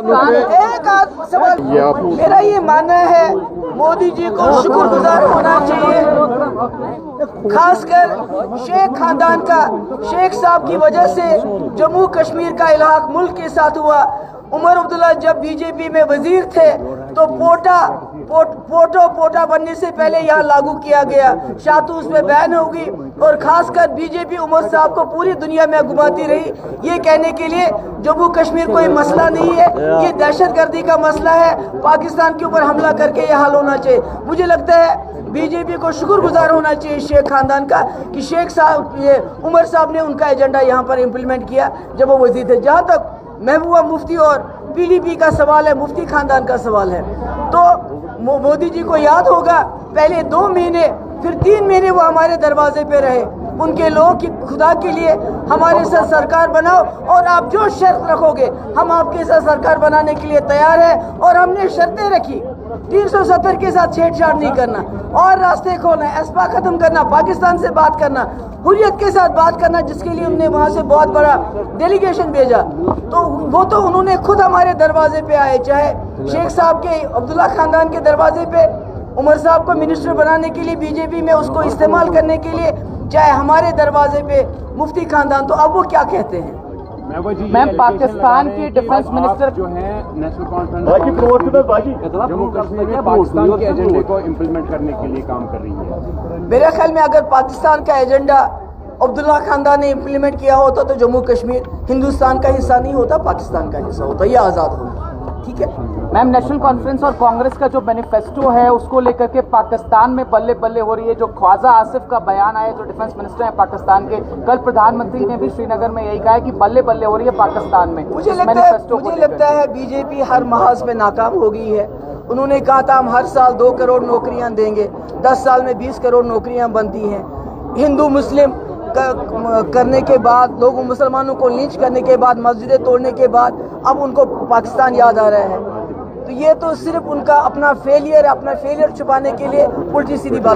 एक आध सवाल मेरा ये मानना है, मोदी जी को शुक्रगुजार होना चाहिए, खासकर शेख खानदान का। शेख साहब की वजह से जम्मू कश्मीर का इलाक मुल्क के साथ हुआ। उमर अब्दुल्ला जब बीजेपी में वजीर थे तो पोटा बनने से पहले यहाँ लागू किया गया, शातू उसमें बैन होगी। और खासकर बीजेपी उमर साहब को पूरी दुनिया में घुमाती रही ये कहने के लिए जम्मू कश्मीर कोई मसला नहीं है, ये दहशतगर्दी का मसला है, पाकिस्तान के ऊपर हमला करके ये हल होना चाहिए। मुझे लगता है बीजेपी को शुक्रगुजार होना चाहिए शेख खानदान का कि शेख साहब ये उमर साहब ने उनका एजेंडा यहाँ पर इम्प्लीमेंट किया जब वो वजीर थे। जहाँ तक महबूबा मुफ्ती और पीडीपी का सवाल है, मुफ्ती खानदान का सवाल है, तो मोदी जी को याद होगा पहले 2 महीने फिर 3 महीने वो हमारे दरवाजे पे रहे। उनके लोगों की खुदा के लिए हमारे साथ सरकार बनाओ और आप जो शर्त रखोगे हम आपके साथ सरकार बनाने के लिए तैयार है। और हमने शर्तें रखी, 370 के साथ छेड़छाड़ नहीं करना और रास्ते खोलना, एस्पा खत्म करना, पाकिस्तान से बात करना, हुर्रियत के साथ बात करना, जिसके लिए उन्होंने वहाँ से बहुत बड़ा डेलीगेशन भेजा। तो वो तो उन्होंने खुद हमारे दरवाजे पे आए, चाहे शेख साहब के अब्दुल्ला खानदान के दरवाजे पे उमर साहब को मिनिस्टर बनाने के लिए बीजेपी में उसको इस्तेमाल करने के लिए, चाहे हमारे दरवाजे पे मुफ्ती खानदान। तो अब वो क्या कहते हैं? मैम, पाकिस्तान के डिफेंस मिनिस्टर जो है नेशनल कॉन्फ्रेंस जम्मू कश्मीर में पाकिस्तान के एजेंडे को इम्प्लीमेंट करने के लिए काम कर रही है। मेरे ख्याल में अगर पाकिस्तान का एजेंडा अब्दुल्ला खानदान ने इम्प्लीमेंट किया होता तो जम्मू कश्मीर हिंदुस्तान का हिस्सा नहीं होता, पाकिस्तान का हिस्सा होता, ये आज़ाद होता। ठीक है मैम, नेशनल कॉन्फ्रेंस और कांग्रेस का जो मैनिफेस्टो है उसको लेकर के पाकिस्तान में बल्ले बल्ले हो रही है। जो ख्वाजा आसिफ का बयान आया, जो डिफेंस मिनिस्टर हैं पाकिस्तान के, कल प्रधानमंत्री ने भी श्रीनगर में यही कहा है कि बल्ले बल्ले हो रही है पाकिस्तान में। मुझे लगता है बीजेपी हर महाज पे नाकाम हो गई है। उन्होंने कहा था हम हर साल 2 करोड़ नौकरियां देंगे, 10 साल में 20 करोड़ नौकरियां बनती हैं। हिंदू मुस्लिम करने के बाद, लोगों मुसलमानों को लिंच करने के बाद, मस्जिदें तोड़ने के बाद अब उनको पाकिस्तान याद आ रहा है। तो ये तो सिर्फ उनका अपना फेलियर छुपाने के लिए उल्टी सीधी बात